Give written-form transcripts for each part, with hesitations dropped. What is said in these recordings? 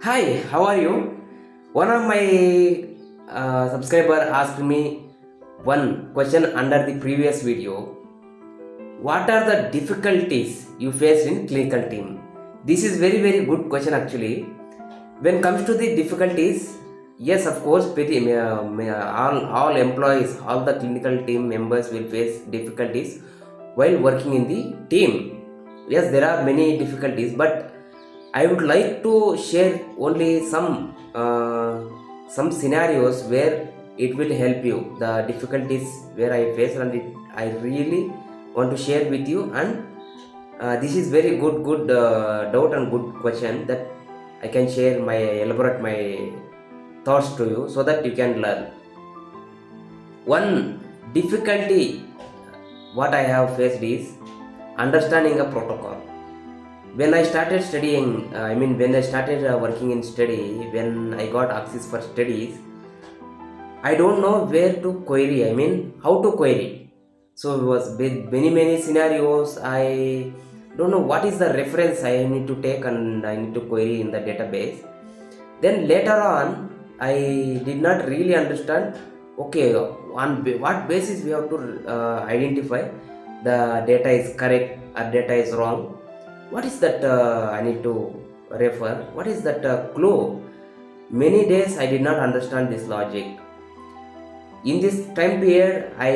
Hi, how are you? One of my subscriber asked me one question under the previous video. What are the difficulties you face in clinical team? This is very good question actually. When comes to the difficulties, yes, of course, all employees, all the clinical team members will face difficulties while working in the team. Yes, there are many difficulties, but I would like to share only some scenarios where it will help you. The difficulties where I face and I really want to share with you. And this is very good doubt and good question that I can share my elaborate my thoughts to you so that you can learn. One difficulty what I have faced is understanding a protocol. When I started studying, when I started working in study, when I got access for studies, I don't know where to query, how to query. So it was with many scenarios. I don't know what is the reference I need to take and I need to query in the database. Then later on, I did not really understand, okay, on what basis we have to identify the data is correct or data is wrong. What is that I need to refer? What is that clue? Many days I did not understand this logic. In this time period, I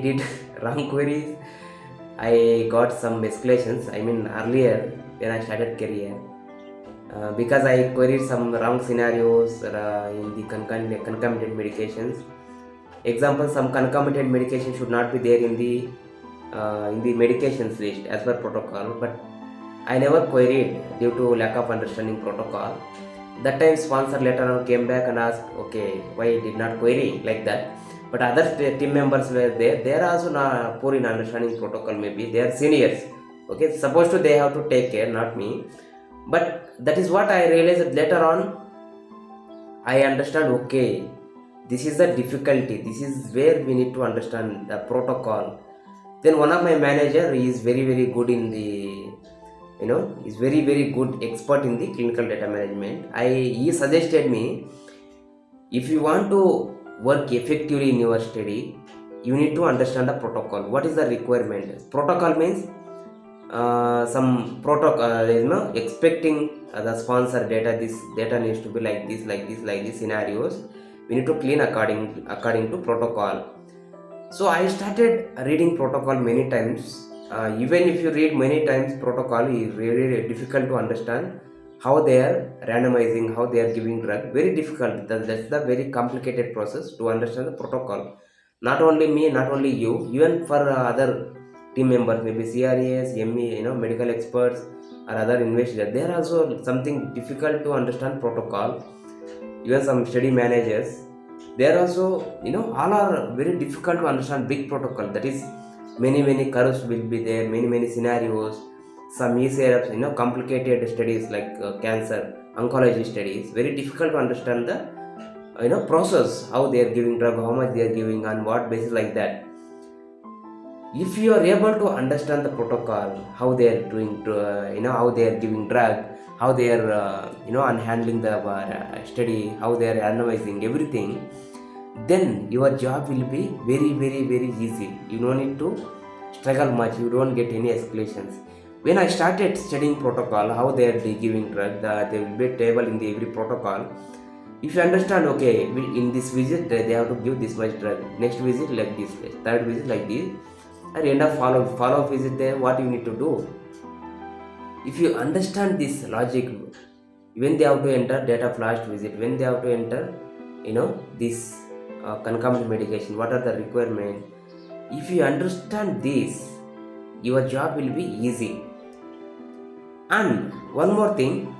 did wrong queries. I got some escalations, earlier when I started career, because I queried some wrong scenarios in the concomitant medications. Example, some concomitant medication should not be there in the medications list as per protocol, but I never queried due to lack of understanding protocol. That time sponsor later on came back and asked, okay, why I did not query like that. But other team members were there. They are also not poor in understanding protocol. Maybe they are seniors. Okay, supposed to they have to take care, not me. But that is what I realized later on. I understand. Okay, this is the difficulty. This is where we need to understand the protocol. Then one of my manager is very good in the, is very good expert in the clinical data management. He suggested me, if you want to work effectively in your study, you need to understand the protocol. What is the requirement? Protocol means some protocol, expecting the sponsor data. This data needs to be like this scenarios. We need to clean according to protocol. So I started reading protocol many times. Even if you read many times, protocol is really difficult to understand how they are randomizing, how they are giving drug. Very difficult. That's the very complicated process to understand the protocol. Not only me, not only you, even for other team members, maybe CRAs, ME, medical experts or other investigators, they are also something difficult to understand protocol. Even some study managers, they are also, all are very difficult to understand big protocol. That is, many curves will be there, many scenarios. Some ECRFs, complicated studies like cancer oncology studies, very difficult to understand the process, how they are giving drug, how much they are giving, on what basis, like that. If you are able to understand the protocol, how they are doing how they are giving drug, how they are on handling the study, how they are analyzing everything, then your job will be very easy. You don't need to struggle much, you don't get any escalations. When I started studying protocol, how they are giving drug, there will be a table in the every protocol. If you understand, okay, in this visit they have to give this much drug, next visit like this, third visit like this, at end of follow visit there, what you need to do. If you understand this logic, when they have to enter data flash visit, when they have to enter this concomitant medication, what are the requirement, if you understand this, your job will be easy. And one more thing,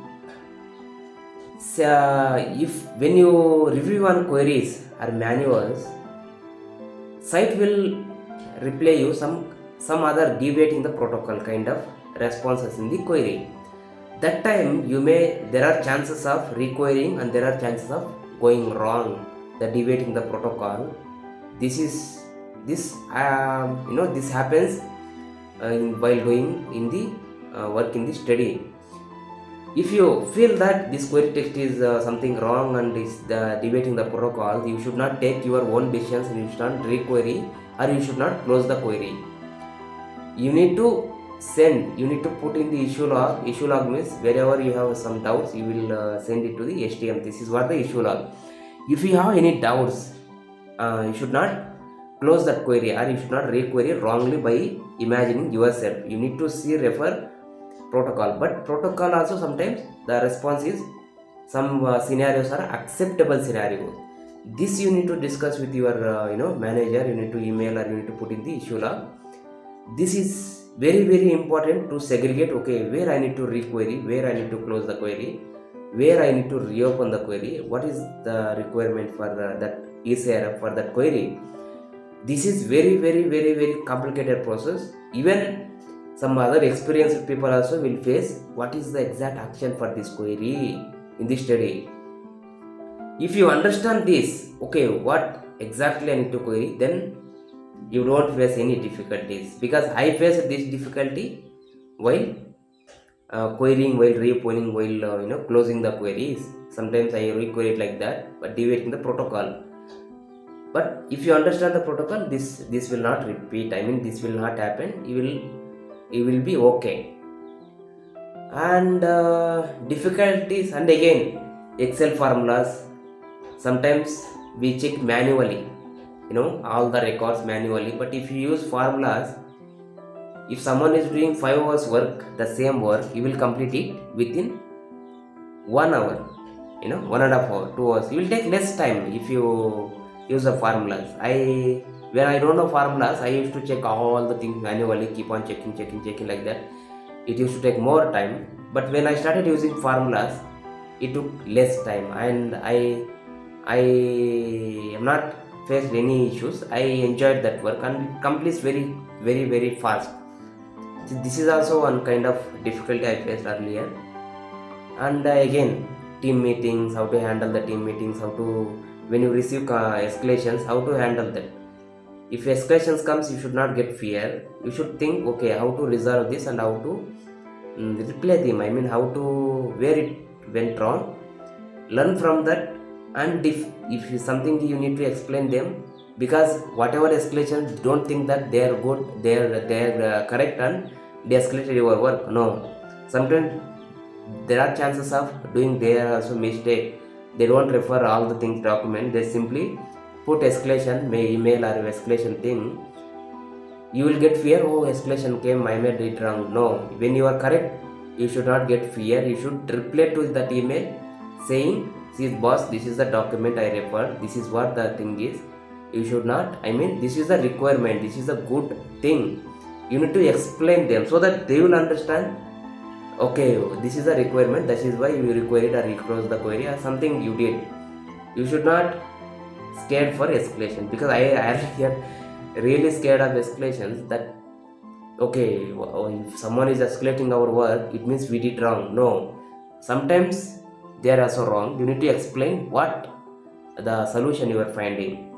if when you review on queries or manuals, site will reply you some other deviating the protocol kind of responses in the query. That time there are chances of requiring and there are chances of going wrong, the deviating the protocol. This happens while doing in the work in the study. If you feel that this query text is something wrong and is deviating the protocol, you should not take your own decisions and you should not requery or you should not close the query. You need to you need to put in the issue log. Issue log means wherever you have some doubts, you will send it to the HTM. This is what the issue log. If you have any doubts, you should not close that query or you should not requery wrongly by imagining yourself. You need to see refer protocol, but protocol also sometimes the response is some scenarios are acceptable scenarios. This you need to discuss with your manager. You need to email or you need to put in the issue log. This is very important to segregate, okay, where I need to requery, where I need to close the query, where I need to reopen the query, what is the requirement for that ECRF for that query. This is very complicated process. Even some other experienced people also will face what is the exact action for this query in this study. If you understand this, okay, what exactly I need to query, then you don't face any difficulties, because I faced this difficulty while querying, while reopening, while closing the queries. Sometimes I requery it like that, but deviating the protocol. But if you understand the protocol, this will not repeat. I mean, this will not happen. You will be okay. And difficulties, and again, Excel formulas. Sometimes we check manually, all the records manually. But if you use formulas, if someone is doing 5 hours work, the same work, you will complete it within 1 hour, 1.5 hour, 2 hours. You will take less time if you use the formulas. When I don't know formulas, I used to check all the things manually, keep on checking like that. It used to take more time. But when I started using formulas, it took less time, and I am not faced any issues. I enjoyed that work and it completes very fast. This is also one kind of difficulty I faced earlier. And again, team meetings, how to handle the team meetings, when you receive escalations, how to handle that. If escalations comes, you should not get fear. You should think, okay, how to resolve this and how to replay them. I mean, where it went wrong, learn from that. And if something you need to explain them, because whatever escalations, don't think that they are good, they are correct and they escalated your work. No, sometimes there are chances of doing their also mistake. They don't refer all the things document. They simply put escalation, email or escalation thing. You will get fear. Oh, escalation came, I made it wrong. No, when you are correct, you should not get fear. You should reply to that email saying, see boss, this is the document I referred, this is what the thing is. You should not, this is the requirement, this is a good thing. You need to explain them so that they will understand, okay, this is a requirement, that is why you require it, or you close the query or something you did. You should not scared for escalation, because I earlier really scared of escalations, that okay, if someone is escalating our work, it means we did wrong. No, sometimes they are also wrong. You need to explain what the solution you are finding.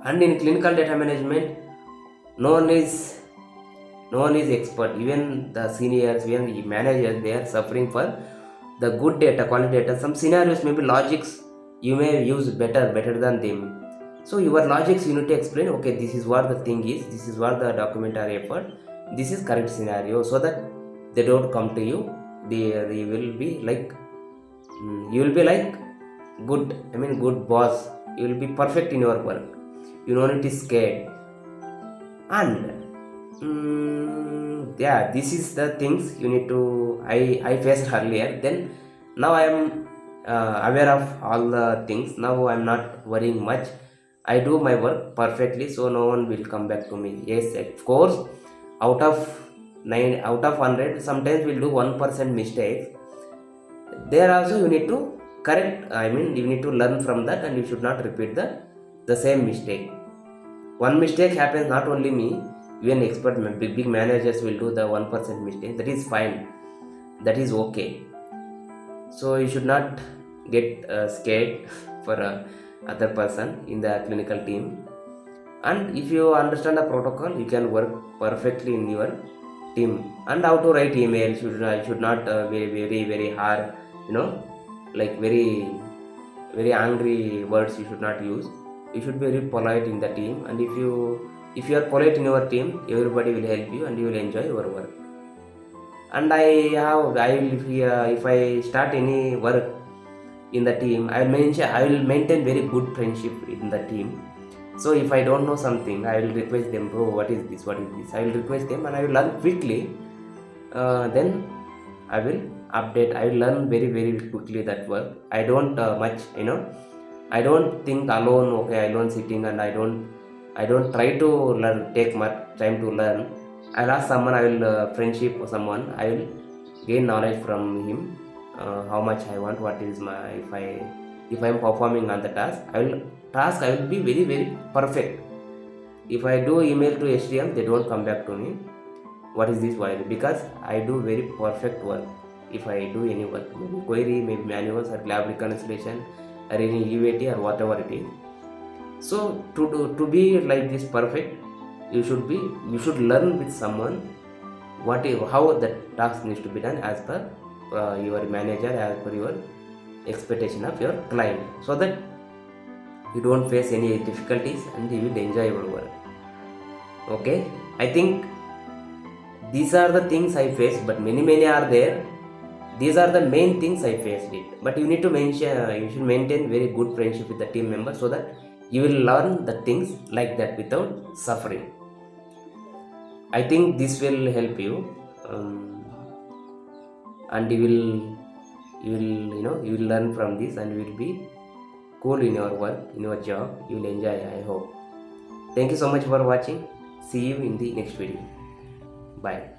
And in clinical data management, no one is expert. Even the seniors, even the managers, they are suffering for the good data, quality data. Some scenarios, maybe logics, you may use better than them. So your logics, you need to explain, okay, this is what the thing is, this is what the document are referred, this is correct scenario, so that they don't come to you. They will be like, you will be like good boss. You will be perfect in your work. You don't need to be scared. And this is the things you need to, I faced earlier. Then now I am aware of all the things. Now I am not worrying much. I do my work perfectly, so no one will come back to me. Yes, of course, out of 100, sometimes we'll do 1% mistakes. There also you need to correct. You need to learn from that, and you should not repeat the same mistake. One mistake happens, not only me, even expert big managers will do the 1% mistake. That is fine. That is okay. So you should not get scared for other person in the clinical team. And if you understand the protocol, you can work perfectly in your team, and how to write email should not be very hard, you know, like very angry words you should not use. You should be very polite in the team, and if you are polite in your team, everybody will help you and you will enjoy your work. And if I start any work in the team, I will maintain very good friendship in the team. So if I don't know something, I will request them, bro, what is this, what is this, I will request them and I will learn quickly. Then I will update, I will learn very quickly that work. I don't much, I don't think alone, okay, alone sitting, and I don't try to learn, take much time to learn. I'll ask someone, I will friendship or someone, I will gain knowledge from him, how much I want, what is my, if I am performing on the task, I will be very perfect. If I do email to HDM, they don't come back to me, what is this, why, because I do very perfect work. If I do any work, maybe query, maybe manuals or lab reconciliation or any UAT or whatever it is. So to be like this perfect, you should learn with someone how the task needs to be done as per your manager, as per your expectation of your client, so that you don't face any difficulties and you will enjoy your work. Okay, I think these are the things I face, but many are there. These are the main things I faced it. But you need to you should maintain very good friendship with the team members, so that you will learn the things like that without suffering. I think this will help you, and you will learn from this, and you will be cool in your work, in your job. You will enjoy, I hope. Thank you so much for watching. See you in the next video. Bye.